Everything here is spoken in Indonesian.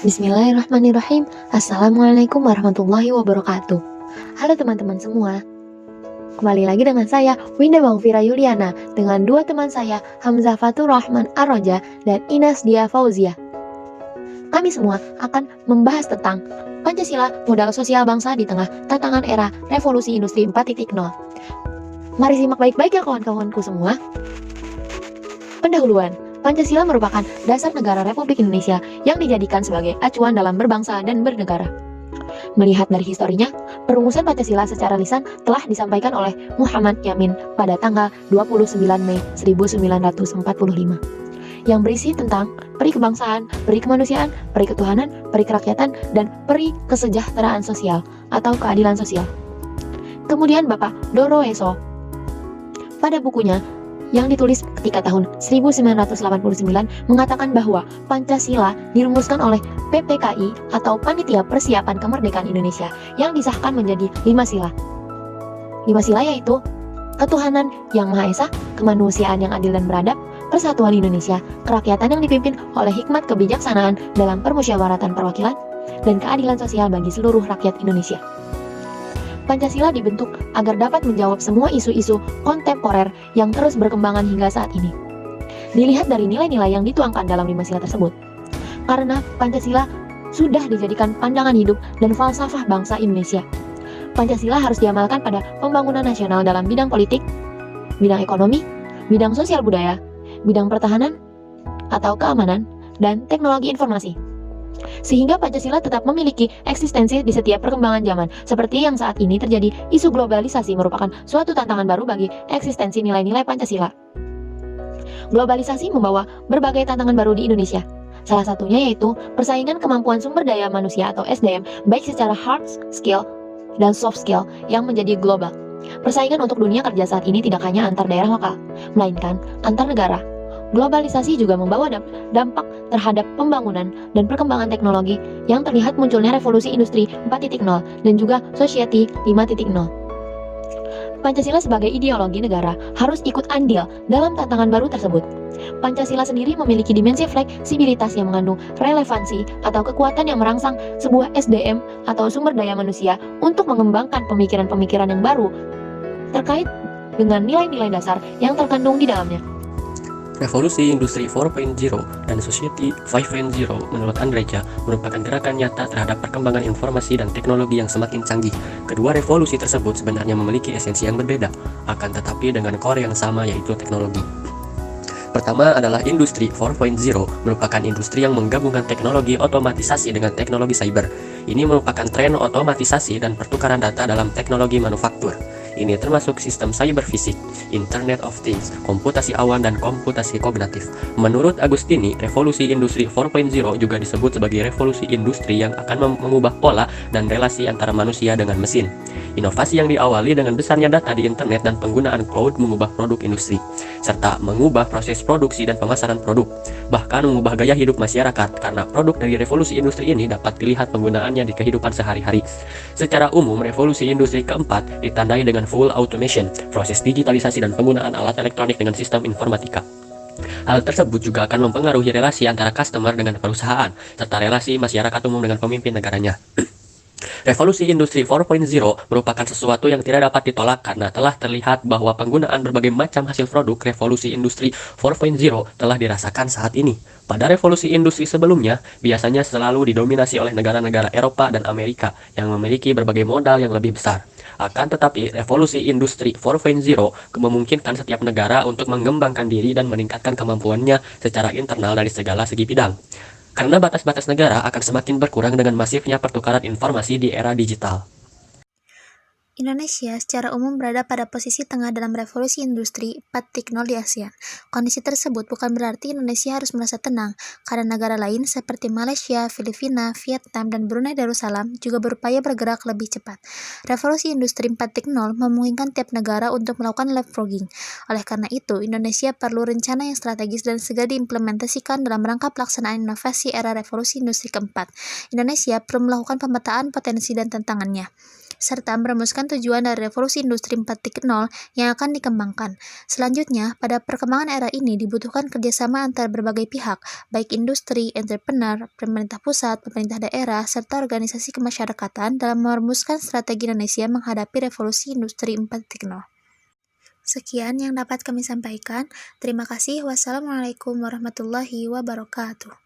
Bismillahirrahmanirrahim. Assalamualaikum warahmatullahi wabarakatuh. Halo teman-teman semua. Kembali lagi dengan saya, Winda Maufira Yuliana, dengan dua teman saya, Hamzah Fatur Rahman Arroja dan Ines Dia Fauzia. Kami semua akan membahas tentang Pancasila, modal sosial bangsa di tengah tantangan era revolusi industri 4.0. Mari simak baik-baik ya kawan-kawanku semua. Pendahuluan. Pancasila merupakan dasar negara Republik Indonesia yang dijadikan sebagai acuan dalam berbangsa dan bernegara. Melihat dari historinya, perumusan Pancasila secara lisan telah disampaikan oleh Muhammad Yamin pada tanggal 29 Mei 1945 yang berisi tentang peri kebangsaan, peri kemanusiaan, peri ketuhanan, peri kerakyatan, dan peri kesejahteraan sosial atau keadilan sosial. Kemudian Bapak Doro Eso pada bukunya yang ditulis ketika tahun 1989 mengatakan bahwa Pancasila dirumuskan oleh PPKI atau Panitia Persiapan Kemerdekaan Indonesia yang disahkan menjadi 5 sila. 5 sila yaitu ketuhanan yang Maha Esa, kemanusiaan yang adil dan beradab, persatuan Indonesia, kerakyatan yang dipimpin oleh hikmat kebijaksanaan dalam permusyawaratan perwakilan, dan keadilan sosial bagi seluruh rakyat Indonesia. Pancasila dibentuk agar dapat menjawab semua isu-isu kontemporer yang terus berkembangan hingga saat ini. Dilihat dari nilai-nilai yang dituangkan dalam 5 sila tersebut. Karena Pancasila sudah dijadikan pandangan hidup dan falsafah bangsa Indonesia. Pancasila harus diamalkan pada pembangunan nasional dalam bidang politik, bidang ekonomi, bidang sosial budaya, bidang pertahanan atau keamanan, dan teknologi informasi. Sehingga Pancasila tetap memiliki eksistensi di setiap perkembangan zaman. Seperti yang saat ini terjadi, isu globalisasi merupakan suatu tantangan baru bagi eksistensi nilai-nilai Pancasila. Globalisasi membawa berbagai tantangan baru di Indonesia. Salah satunya yaitu persaingan kemampuan sumber daya manusia atau SDM, baik secara hard skill dan soft skill yang menjadi global. Persaingan untuk dunia kerja saat ini tidak hanya antar daerah lokal, melainkan antar negara. Globalisasi juga membawa dampak terhadap pembangunan dan perkembangan teknologi yang terlihat munculnya revolusi industri 4.0 dan juga society 5.0. Pancasila sebagai ideologi negara harus ikut andil dalam tantangan baru tersebut. Pancasila sendiri memiliki dimensi fleksibilitas yang mengandung relevansi atau kekuatan yang merangsang sebuah SDM atau sumber daya manusia untuk mengembangkan pemikiran-pemikiran yang baru terkait dengan nilai-nilai dasar yang terkandung di dalamnya. Revolusi Industri 4.0 dan Society 5.0 menurut Andreja merupakan gerakan nyata terhadap perkembangan informasi dan teknologi yang semakin canggih. Kedua revolusi tersebut sebenarnya memiliki esensi yang berbeda, akan tetapi dengan core yang sama yaitu teknologi. Pertama adalah Industri 4.0 merupakan industri yang menggabungkan teknologi otomatisasi dengan teknologi cyber. Ini merupakan tren otomatisasi dan pertukaran data dalam teknologi manufaktur. Ini termasuk sistem cyber fisik, Internet of Things, komputasi awan, dan komputasi kognitif. Menurut Agustini, revolusi industri 4.0 juga disebut sebagai revolusi industri yang akan mengubah pola dan relasi antara manusia dengan mesin. Inovasi yang diawali dengan besarnya data di internet dan penggunaan cloud mengubah produk industri, serta mengubah proses produksi dan pemasaran produk, bahkan mengubah gaya hidup masyarakat karena produk dari revolusi industri ini dapat dilihat penggunaannya di kehidupan sehari-hari. Secara umum, revolusi industri keempat ditandai dengan full automation, proses digitalisasi dan penggunaan alat elektronik dengan sistem informatika. Hal tersebut juga akan mempengaruhi relasi antara customer dengan perusahaan, serta relasi masyarakat umum dengan pemimpin negaranya. Revolusi Industri 4.0 merupakan sesuatu yang tidak dapat ditolak karena telah terlihat bahwa penggunaan berbagai macam hasil produk revolusi Industri 4.0 telah dirasakan saat ini. Pada revolusi industri sebelumnya, biasanya selalu didominasi oleh negara-negara Eropa dan Amerika yang memiliki berbagai modal yang lebih besar. Akan tetapi, revolusi industri 4.0 memungkinkan setiap negara untuk mengembangkan diri dan meningkatkan kemampuannya secara internal dari segala segi bidang. Karena batas-batas negara akan semakin berkurang dengan masifnya pertukaran informasi di era digital. Indonesia secara umum berada pada posisi tengah dalam revolusi industri 4.0 di ASEAN. Kondisi tersebut bukan berarti Indonesia harus merasa tenang, karena negara lain seperti Malaysia, Filipina, Vietnam, dan Brunei Darussalam juga berupaya bergerak lebih cepat. Revolusi industri 4.0 memungkinkan tiap negara untuk melakukan leapfrogging. Oleh karena itu, Indonesia perlu rencana yang strategis dan segera diimplementasikan dalam rangka pelaksanaan inovasi era revolusi industri keempat. Indonesia perlu melakukan pemetaan potensi dan tantangannya. serta merumuskan tujuan dari revolusi industri 4.0 yang akan dikembangkan. Selanjutnya, pada perkembangan era ini dibutuhkan kerjasama antar berbagai pihak, baik industri, entrepreneur, pemerintah pusat, pemerintah daerah, serta organisasi kemasyarakatan dalam merumuskan strategi Indonesia menghadapi revolusi industri 4.0. Sekian yang dapat kami sampaikan. Terima kasih. Wassalamualaikum warahmatullahi wabarakatuh.